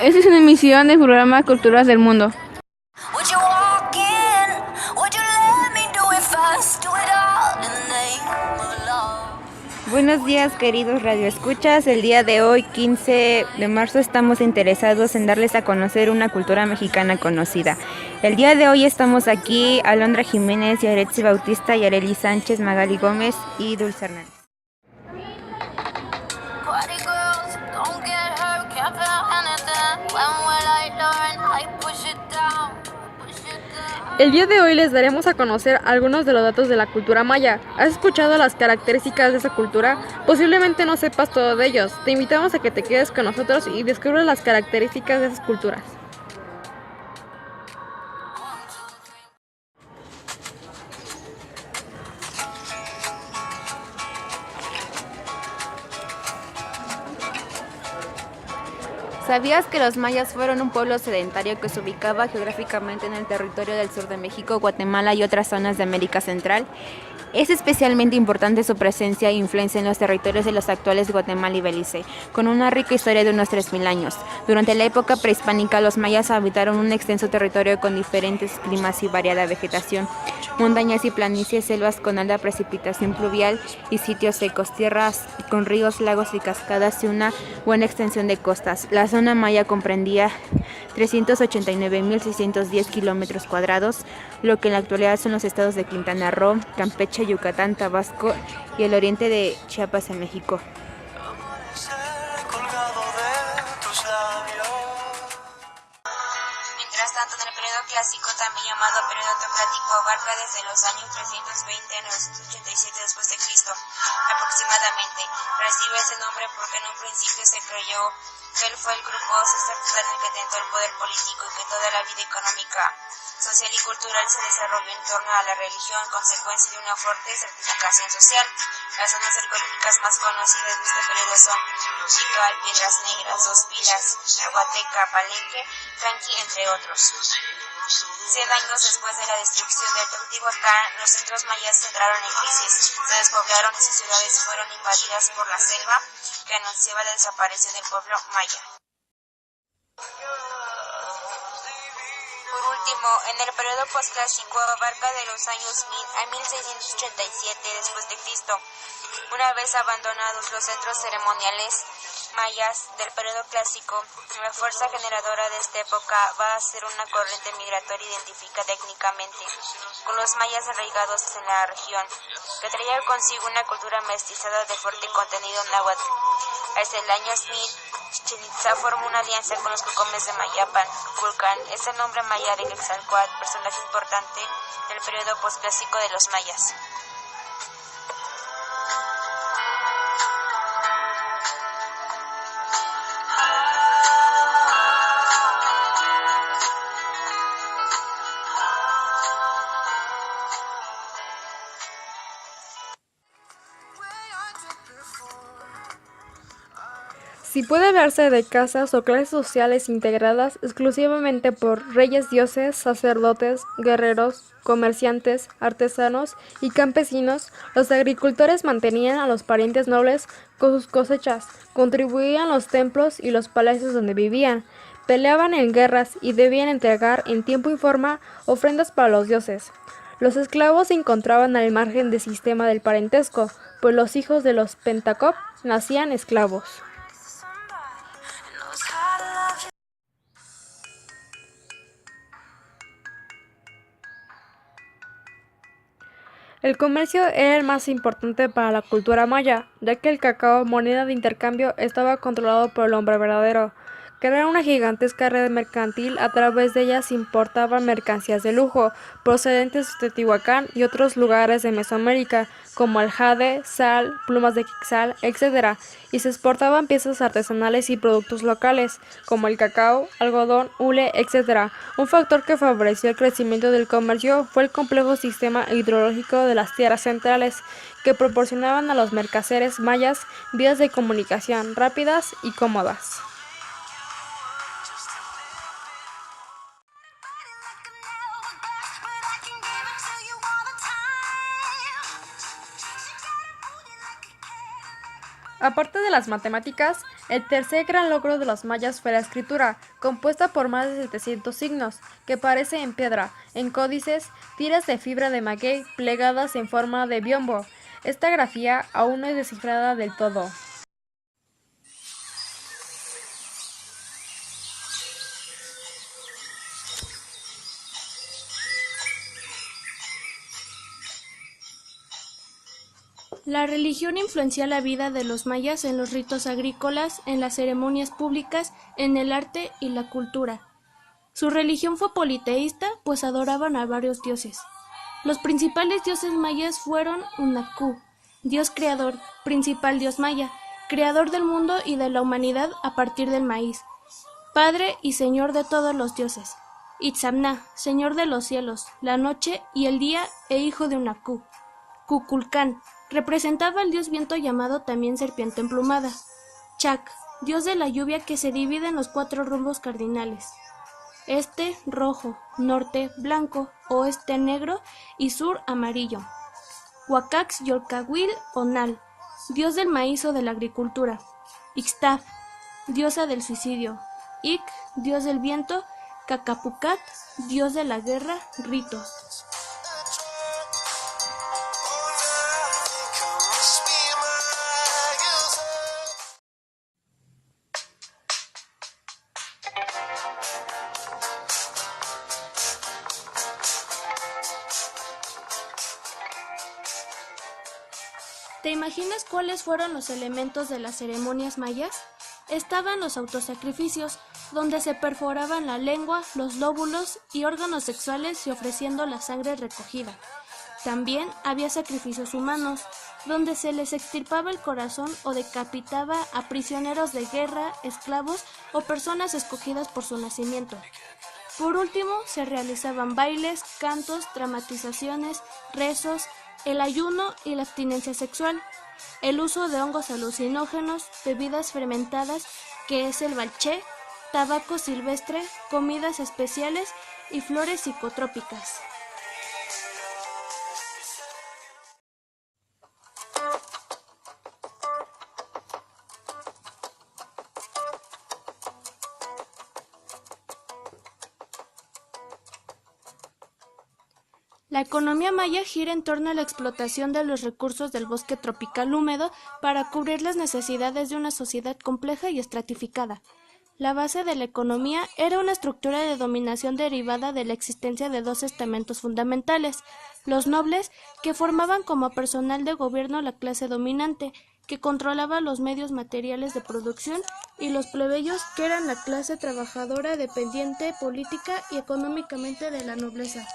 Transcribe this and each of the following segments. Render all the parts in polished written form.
Esta es una emisión del programa Culturas del Mundo. Would you walk in? Would you let me do it fast? Do it all in the name of love. Buenos días, queridos radioescuchas. El día de hoy, 15 de marzo, estamos interesados en darles a conocer una cultura mexicana conocida. El día de hoy estamos aquí Alondra Jiménez, Yaretsi Bautista, Yareli Sánchez, Magali Gómez y Dulce Hernández. Party girls, don't get hurt, can't feel anything. When will I learn? I push it down, push it down. El día de hoy les daremos a conocer algunos de los datos de la cultura maya. ¿Has escuchado las características de esa cultura? Posiblemente no sepas todo de ellos. Te invitamos a que te quedes con nosotros y descubras las características de esas culturas. ¿Sabías que los mayas fueron un pueblo sedentario que se ubicaba geográficamente en el territorio del sur de México, Guatemala y otras zonas de América Central? Es especialmente importante su presencia e influencia en los territorios de los actuales Guatemala y Belice, con una rica historia de unos 3000 años. Durante la época prehispánica, los mayas habitaron un extenso territorio con diferentes climas y variada vegetación, montañas y planicies, selvas con alta precipitación pluvial y sitios secos, tierras con ríos, lagos y cascadas y una buena extensión de costas. La zona maya comprendía 389.610 kilómetros cuadrados, lo que en la actualidad son los estados de Quintana Roo, Campeche, Yucatán, Tabasco y el oriente de Chiapas en México. Mientras tanto, en el periodo clásico, también llamado periodo teocrático, abarca desde los años 320 a 987 después de Cristo, aproximadamente. Recibe ese nombre porque en un principio se creyó que él fue el grupo sacerdotal el que tentó el poder político y que toda la vida económica, social y cultural se desarrolló en torno a la religión, consecuencia de una fuerte estratificación social. Las zonas arqueológicas más conocidas de este periodo son Tikal, Piedras Negras, Dos Pilas, Aguateca, Palenque, Tranqui, entre otros. 100 años después de la destrucción del Teotihuacán, los centros mayas entraron en crisis, se despoblaron y sus ciudades fueron invadidas por la selva que anunciaba la desaparición del pueblo maya. Por último, en el periodo postclásico abarca de los años 1000 a 1687 después de Cristo. Una vez abandonados los centros ceremoniales mayas del periodo clásico, la fuerza generadora de esta época va a ser una corriente migratoria identificada étnicamente con los mayas arraigados en la región, que traía consigo una cultura mestizada de fuerte contenido náhuatl. Hacia el año 1000, Chichén Itzá formó una alianza con los cucomes de Mayapan. Kulkan es el nombre maya de Quetzalcóatl, personaje importante del periodo posclásico de los mayas. Si puede hablarse de casas o clases sociales integradas exclusivamente por reyes, dioses, sacerdotes, guerreros, comerciantes, artesanos y campesinos, los agricultores mantenían a los parientes nobles con sus cosechas, contribuían los templos y los palacios donde vivían, peleaban en guerras y debían entregar en tiempo y forma ofrendas para los dioses. Los esclavos se encontraban al margen del sistema del parentesco, pues los hijos de los Pentacop nacían esclavos. El comercio era el más importante para la cultura maya, ya que el cacao, moneda de intercambio, estaba controlado por el hombre verdadero. Crearon una gigantesca red mercantil, a través de ella se importaban mercancías de lujo, procedentes de Teotihuacán y otros lugares de Mesoamérica, como el jade, sal, plumas de quetzal, etc., y se exportaban piezas artesanales y productos locales, como el cacao, algodón, hule, etc. Un factor que favoreció el crecimiento del comercio fue el complejo sistema hidrológico de las tierras centrales, que proporcionaban a los mercaderes mayas vías de comunicación rápidas y cómodas. Aparte de las matemáticas, el tercer gran logro de los mayas fue la escritura, compuesta por más de 700 signos, que aparece en piedra, en códices, tiras de fibra de maguey plegadas en forma de biombo. Esta grafía aún no es descifrada del todo. La religión influenció la vida de los mayas en los ritos agrícolas, en las ceremonias públicas, en el arte y la cultura. Su religión fue politeísta, pues adoraban a varios dioses. Los principales dioses mayas fueron Unakú, dios creador, principal dios maya, creador del mundo y de la humanidad a partir del maíz, padre y señor de todos los dioses. Itzamna, señor de los cielos, la noche y el día e hijo de Unakú. Kukulcán, representaba al dios viento llamado también serpiente emplumada. Chac, dios de la lluvia que se divide en los 4 rumbos cardinales: este, rojo; norte, blanco; oeste, negro; y sur, amarillo. Huacax Yolcahuil Onal, dios del maíz o de la agricultura. Ixtaf, diosa del suicidio. Ik, dios del viento. Cacapucat, dios de la guerra, ritos. ¿Te imaginas cuáles fueron los elementos de las ceremonias mayas? Estaban los autosacrificios, donde se perforaban la lengua, los lóbulos y órganos sexuales y ofreciendo la sangre recogida. También había sacrificios humanos, donde se les extirpaba el corazón o decapitaba a prisioneros de guerra, esclavos o personas escogidas por su nacimiento. Por último, se realizaban bailes, cantos, dramatizaciones, rezos, el ayuno y la abstinencia sexual, el uso de hongos alucinógenos, bebidas fermentadas, que es el balché, tabaco silvestre, comidas especiales y flores psicotrópicas. La economía maya gira en torno a la explotación de los recursos del bosque tropical húmedo para cubrir las necesidades de una sociedad compleja y estratificada. La base de la economía era una estructura de dominación derivada de la existencia de 2 estamentos fundamentales: los nobles, que formaban como personal de gobierno la clase dominante, que controlaba los medios materiales de producción, y los plebeyos, que eran la clase trabajadora dependiente política y económicamente de la nobleza.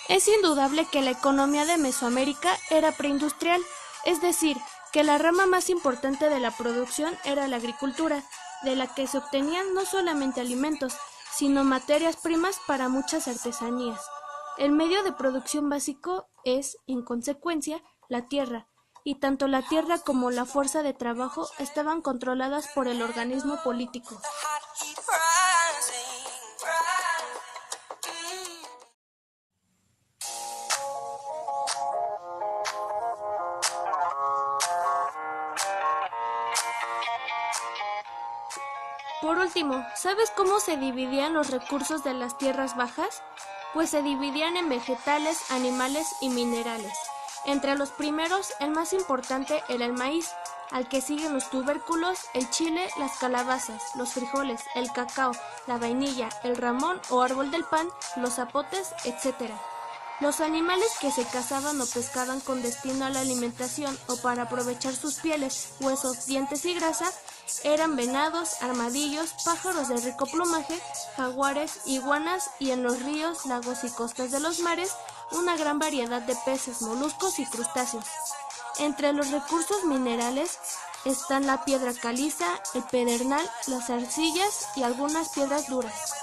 Es indudable que la economía de Mesoamérica era preindustrial, es decir, que la rama más importante de la producción era la agricultura, de la que se obtenían no solamente alimentos, sino materias primas para muchas artesanías. El medio de producción básico es, en consecuencia, la tierra, y tanto la tierra como la fuerza de trabajo estaban controladas por el organismo político. Por último, ¿sabes cómo se dividían los recursos de las tierras bajas? Pues se dividían en vegetales, animales y minerales. Entre los primeros, el más importante era el maíz, al que siguen los tubérculos, el chile, las calabazas, los frijoles, el cacao, la vainilla, el ramón o árbol del pan, los zapotes, etc. Los animales que se cazaban o pescaban con destino a la alimentación o para aprovechar sus pieles, huesos, dientes y grasa eran venados, armadillos, pájaros de rico plumaje, jaguares, iguanas y en los ríos, lagos y costas de los mares una gran variedad de peces, moluscos y crustáceos. Entre los recursos minerales están la piedra caliza, el pedernal, las arcillas y algunas piedras duras.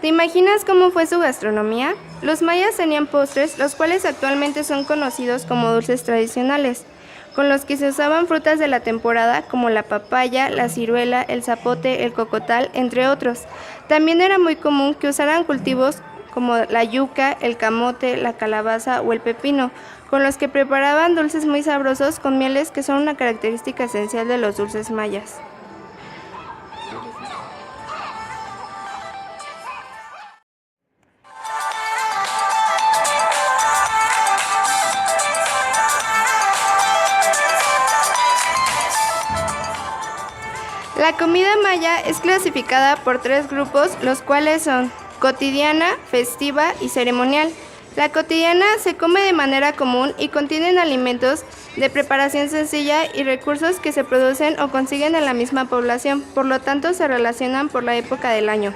¿Te imaginas cómo fue su gastronomía? Los mayas tenían postres, los cuales actualmente son conocidos como dulces tradicionales, con los que se usaban frutas de la temporada como la papaya, la ciruela, el zapote, el cocotal, entre otros. También era muy común que usaran cultivos como la yuca, el camote, la calabaza o el pepino, con los que preparaban dulces muy sabrosos con mieles que son una característica esencial de los dulces mayas. La comida maya es clasificada por 3 grupos, los cuales son cotidiana, festiva y ceremonial. La cotidiana se come de manera común y contienen alimentos de preparación sencilla y recursos que se producen o consiguen en la misma población, por lo tanto se relacionan por la época del año.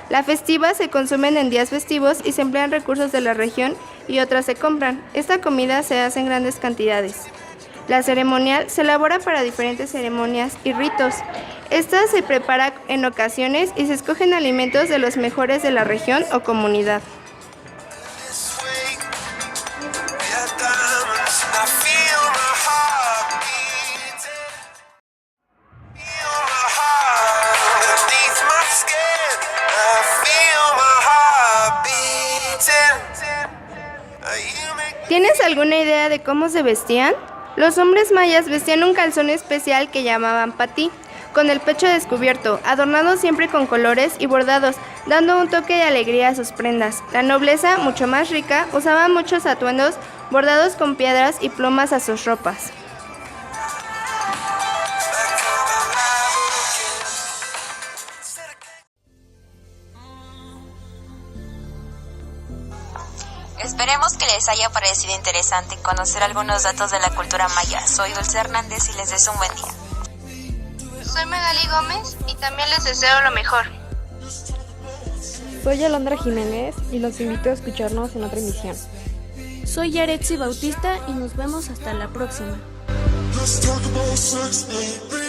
La festiva se consumen en días festivos y se emplean recursos de la región y otras se compran. Esta comida se hace en grandes cantidades. La ceremonial se elabora para diferentes ceremonias y ritos. Esta se prepara en ocasiones y se escogen alimentos de los mejores de la región o comunidad. ¿Tienes alguna idea de cómo se vestían? Los hombres mayas vestían un calzón especial que llamaban patí, con el pecho descubierto, adornado siempre con colores y bordados, dando un toque de alegría a sus prendas. La nobleza, mucho más rica, usaba muchos atuendos bordados con piedras y plumas a sus ropas. Esperemos que les haya parecido interesante conocer algunos datos de la cultura maya. Soy Dulce Hernández y les deseo un buen día. Soy Magali Gómez y también les deseo lo mejor. Soy Alondra Jiménez y los invito a escucharnos en otra emisión. Soy Yaretsi Bautista y nos vemos hasta la próxima. Let's talk about sex, baby.